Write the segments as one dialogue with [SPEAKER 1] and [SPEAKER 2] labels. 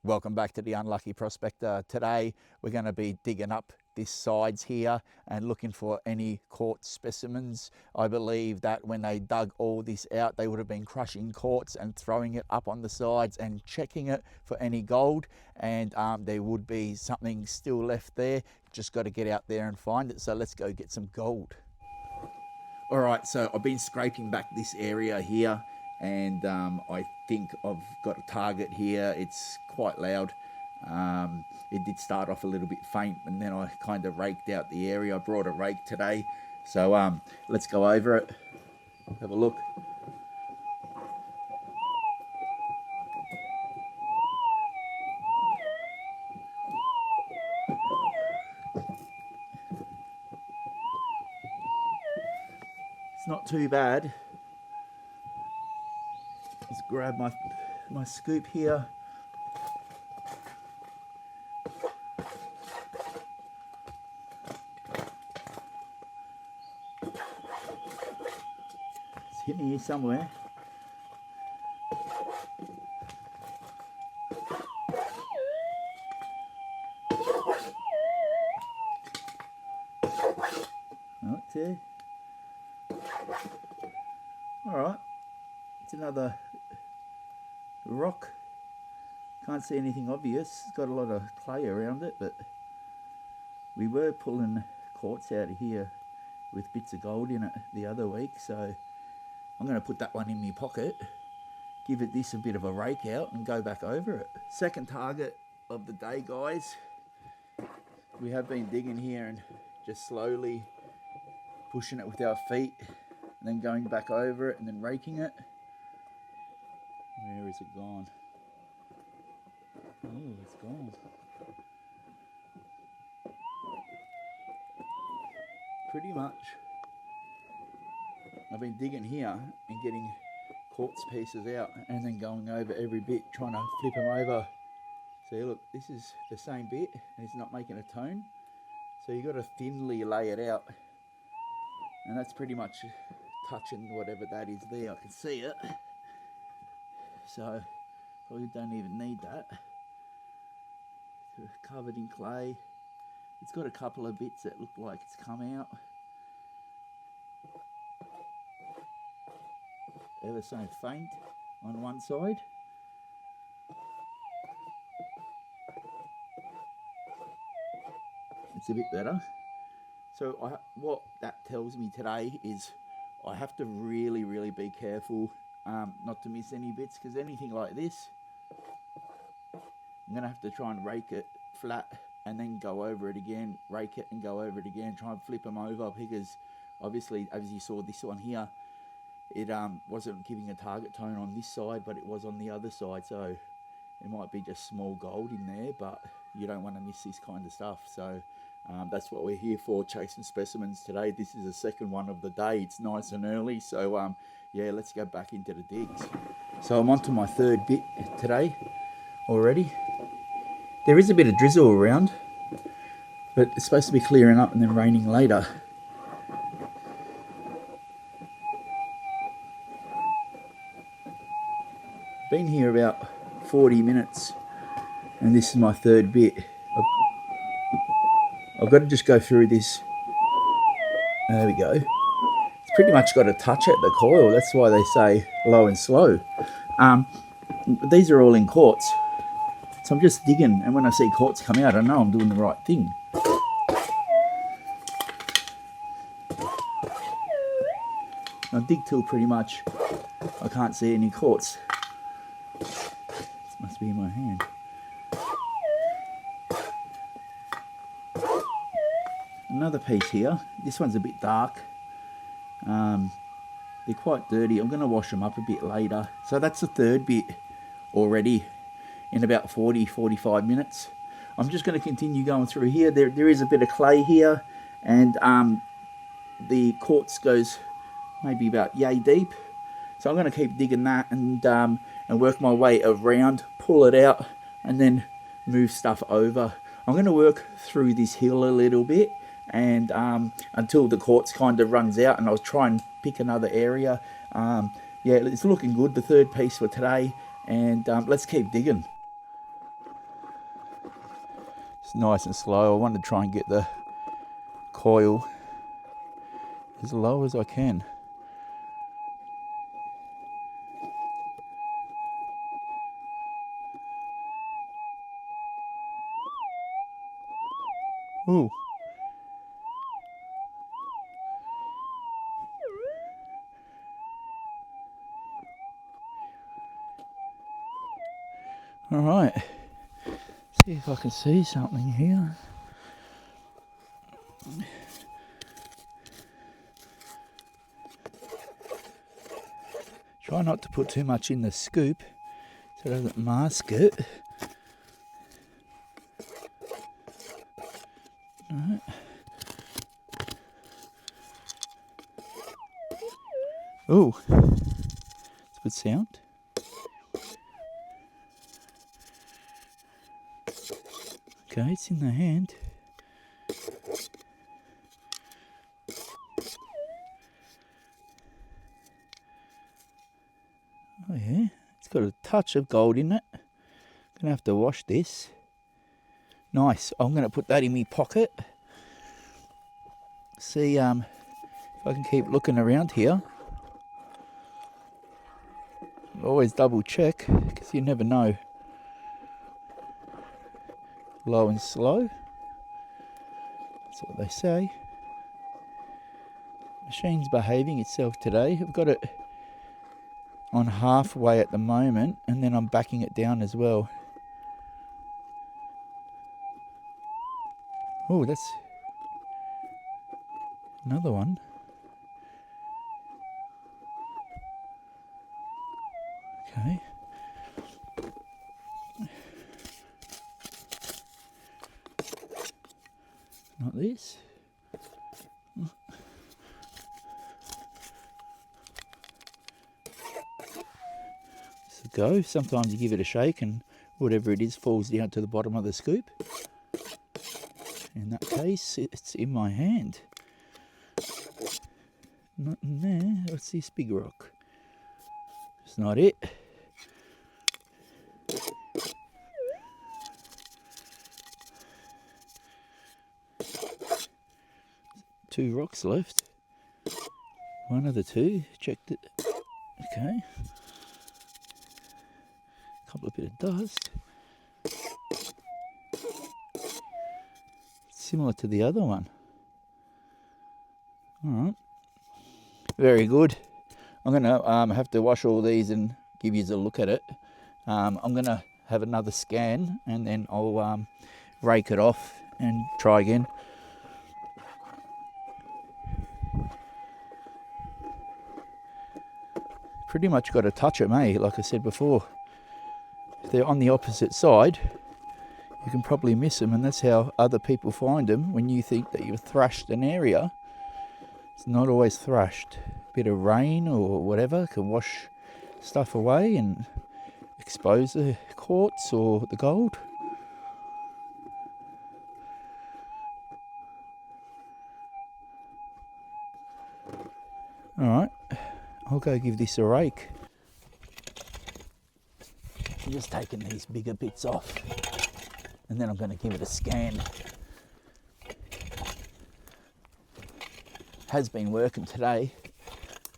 [SPEAKER 1] Welcome back to the Unlucky Prospector. Today we're going to be digging up this sides here and looking for any quartz specimens. I believe that when they dug all this out, they would have been crushing quartz and throwing it up on the sides and checking it for any gold, and there would be something still left there. Just got to get out there and find it. So let's go get some gold. All right, so I've been scraping back this area here, and I think I've got a target here. It's quite loud. It did start off a little bit faint, and then I kind of raked out the area. I brought a rake today, so let's go over it, have a look. It's not too bad. Let's grab my scoop here. It's hitting here somewhere. Okay. All right. It's another rock. Can't see anything obvious. It's got a lot of clay around it, but we were pulling quartz out of here with bits of gold in it the other week, so I'm going to put that one in my pocket, give this a bit of a rake out and go back over it. Second target of the day, guys. We have been digging here and just slowly pushing it with our feet and then going back over it and then raking it. Where is it gone? Oh, it's gone. Pretty much. I've been digging here and getting quartz pieces out and then going over every bit, trying to flip them over. See, look, this is the same bit and it's not making a tone. So you've got to thinly lay it out. And that's pretty much touching whatever that is there. I can see it. So probably don't even need that. Covered in clay. It's got a couple of bits that look like it's come out. Ever so faint on one side. It's a bit better. So what that tells me today is I have to really be careful not to miss any bits, because anything like this, I'm going to have to try and rake it flat and then go over it again, rake it and go over it again, try and flip them over, because obviously, as you saw this one here, it wasn't giving a target tone on this side, but it was on the other side. So it might be just small gold in there, but you don't want to miss this kind of stuff. So that's what we're here for, chasing specimens today. This is the second one of the day. It's nice and early, so yeah, let's go back into the digs. So I'm on to my third bit today already. There is a bit of drizzle around, but it's supposed to be clearing up and then raining later. Been here about 40 minutes and this is my third bit. I've got to just go through this. There we go. It's pretty much got to touch at the coil. That's why they say low and slow. These are all in quartz. So I'm just digging, and when I see quartz come out, I know I'm doing the right thing. I dig till pretty much I can't see any quartz. This must be in my hand. Another piece here. This one's a bit dark. They're quite dirty. I'm going to wash them up a bit later. So that's the third bit already in about 40-45 minutes. I'm just going to continue going through here. There is a bit of clay here, and the quartz goes maybe about yay deep. So I'm going to keep digging that and work my way around, pull it out, and then move stuff over. I'm going to work through this hill a little bit, and until the quartz kind of runs out, and I'll try and pick another area. Yeah, it's looking good, the third piece for today, and let's keep digging. It's nice and slow. I want to try and get the coil as low as I can. Ooh. All right. See if I can see something here. Try not to put too much in the scoop so it doesn't mask it. Right. Ooh, it's a good sound. Okay, it's in the hand. Oh yeah, it's got a touch of gold in it. Gonna have to wash this. Nice. I'm gonna put that in my pocket. See if I can keep looking around here. Always double check because you never know. Low and slow. That's what they say. Machine's behaving itself today. I've got it on halfway at the moment, and then I'm backing it down as well. Oh, that's another one. Okay. Not this. So go. Sometimes you give it a shake and whatever it is falls down to the bottom of the scoop. In that case, it's in my hand. Not in there. What's this big rock? It's not it. Two rocks left. One of the two. Checked it. Okay. A couple of bit of dust. Similar to the other one. Alright. Very good. I'm going to have to wash all these and give you a look at it. I'm going to have another scan and then I'll rake it off and try again. Pretty much got to touch them, eh? Like I said before. If they're on the opposite side, you can probably miss them, and that's how other people find them. When you think that you've thrashed an area, it's not always thrashed. A bit of rain or whatever can wash stuff away and expose the quartz or the gold. Alright, I'll go give this a rake. I'm just taking these bigger bits off and then I'm going to give it a scan. Has been working today,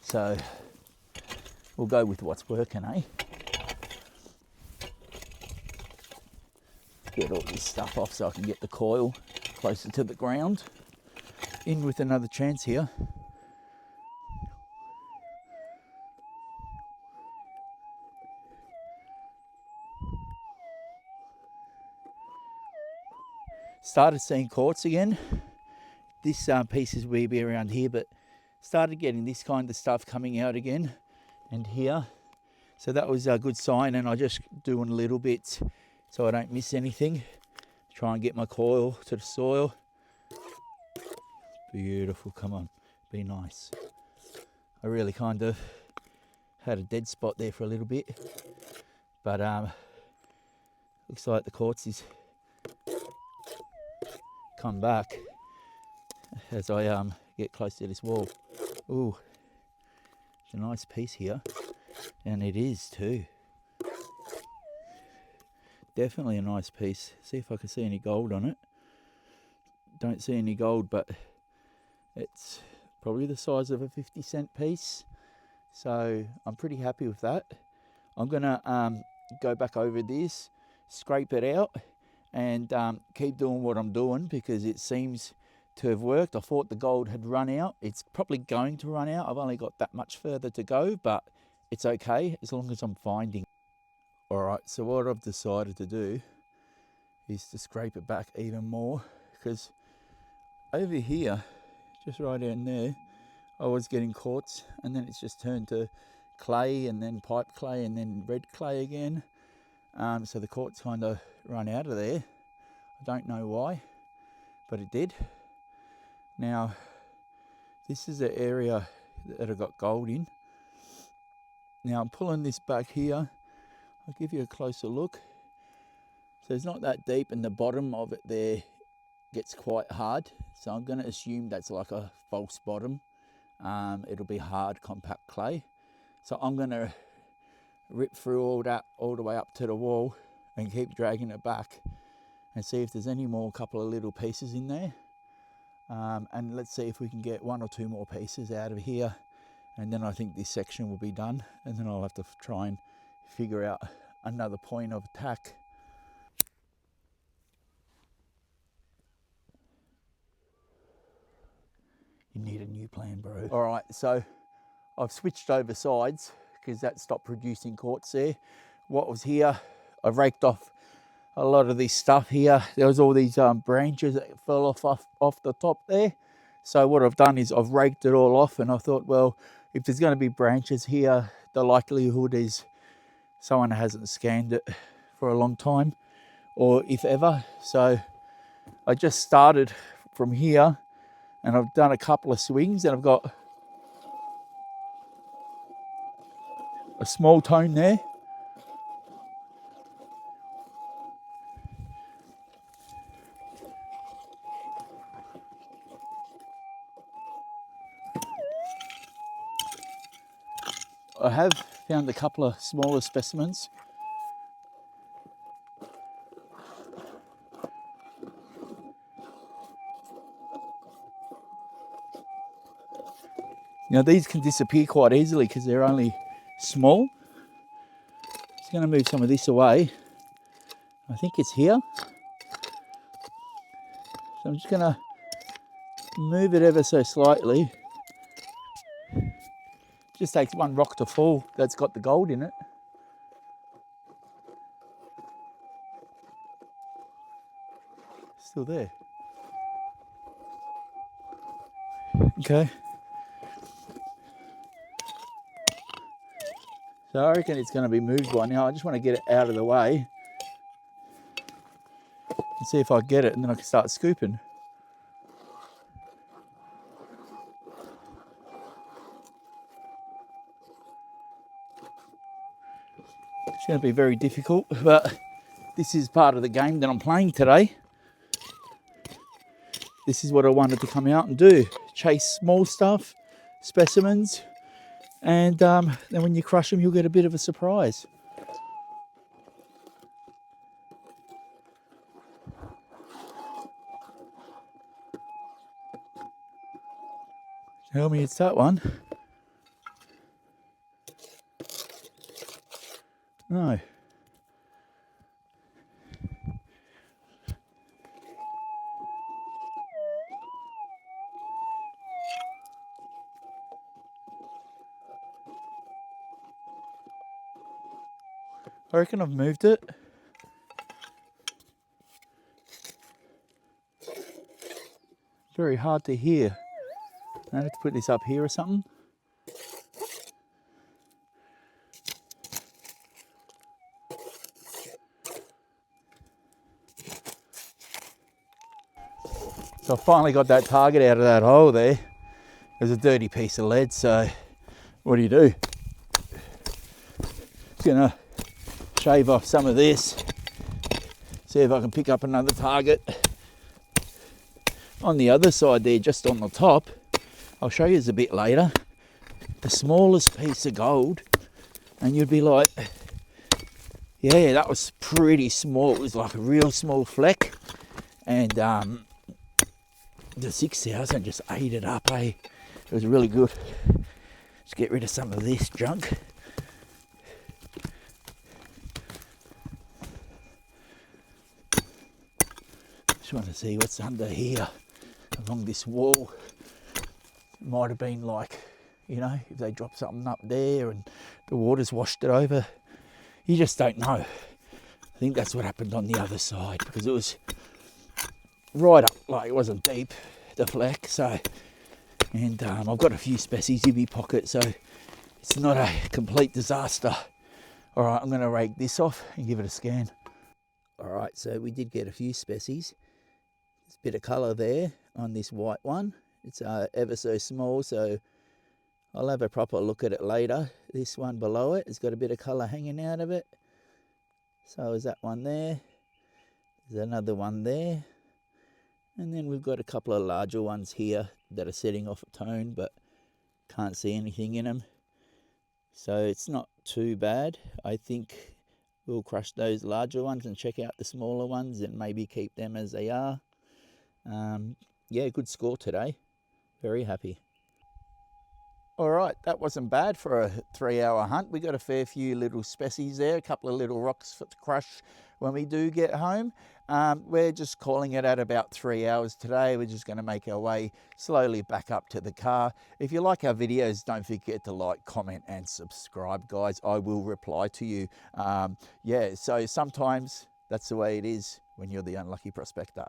[SPEAKER 1] so we'll go with what's working, eh? Get all this stuff off so I can get the coil closer to the ground. In with another chance here. Started seeing quartz again. This piece is will be around here, but started getting this kind of stuff coming out again and here. So that was a good sign, and I just doing little bits so I don't miss anything. Try and get my coil to the soil. Beautiful, come on, be nice. I really kind of had a dead spot there for a little bit, but looks like the quartz is come back as I get close to this wall. Ooh, it's a nice piece here, and it is too. Definitely a nice piece. See if I can see any gold on it. Don't see any gold, but it's probably the size of a 50-cent piece. So I'm pretty happy with that. I'm gonna go back over this, scrape it out, and keep doing what I'm doing because it seems to have worked. I thought the gold had run out. It's probably going to run out. I've only got that much further to go, but it's okay as long as I'm finding. All right, so what I've decided to do is to scrape it back even more, because over here, just right down there, I was getting quartz, and then it's just turned to clay, and then pipe clay, and then red clay again. So the quartz kind of run out of there. I don't know why, but it did. Now, this is the area that I got gold in. Now I'm pulling this back here. I'll give you a closer look. So it's not that deep, and the bottom of it there gets quite hard. So I'm going to assume that's like a false bottom. It'll be hard, compact clay. So I'm going to rip through all that all the way up to the wall and keep dragging it back and see if there's any more couple of little pieces in there. And let's see if we can get 1 or 2 more pieces out of here. And then I think this section will be done. And then I'll have to try and figure out another point of attack. You need a new plan, bro. All right, so I've switched over sides because that stopped producing quartz there. What was here, I've raked off a lot of this stuff here. There was all these branches that fell off the top there. So what I've done is I've raked it all off, and I thought, well, if there's going to be branches here, the likelihood is someone hasn't scanned it for a long time, or if ever. So I just started from here, and I've done a couple of swings, and I've got a small tone there. I have found a couple of smaller specimens. Now these can disappear quite easily because they're only small. Just going to move some of this away. I think it's here. So I'm just going to move it ever so slightly. Just takes one rock to fall that's got the gold in it. Still there. Okay. So I reckon it's going to be moved by now. I just want to get it out of the way and see if I get it, and then I can start scooping. It's going to be very difficult, but this is part of the game that I'm playing today. This is what I wanted to come out and do. Chase small stuff, specimens, and then when you crush them, you'll get a bit of a surprise. Tell me it's that one. No. I reckon I've moved it. Very hard to hear. I have to put this up here or something. So I finally got that target out of that hole there. There's a dirty piece of lead, so what do? Just gonna shave off some of this, see if I can pick up another target. On the other side there, just on the top, I'll show you a bit later, the smallest piece of gold, and you'd be like, Yeah, that was pretty small. It was like a real small fleck. And the 6,000 just ate it up, eh? It was really good. Let's get rid of some of this junk. Just want to see what's under here along this wall. It might have been like, you know, if they dropped something up there and the water's washed it over. You just don't know. I think that's what happened on the other side, because it was right up, like it wasn't deep, the fleck. So, and I've got a few species in my pocket, so it's not a complete disaster. All right, I'm going to rake this off and give it a scan. All right, so we did get a few species. There's a bit of colour there on this white one. It's ever so small, so I'll have a proper look at it later. This one below it has got a bit of colour hanging out of it. So is that one there. There's another one there. And then we've got a couple of larger ones here that are setting off a tone, but can't see anything in them. So it's not too bad. I think we'll crush those larger ones and check out the smaller ones and maybe keep them as they are. Yeah, good score today. Very happy. All right, that wasn't bad for a 3-hour hunt. We got a fair few little species there, a couple of little rocks for to crush when we do get home. We're just calling it at about 3 hours today. We're just going to make our way slowly back up to the car. If you like our videos, don't forget to like, comment and subscribe, guys. I will reply to you. Yeah, so sometimes that's the way it is when you're the unlucky prospector.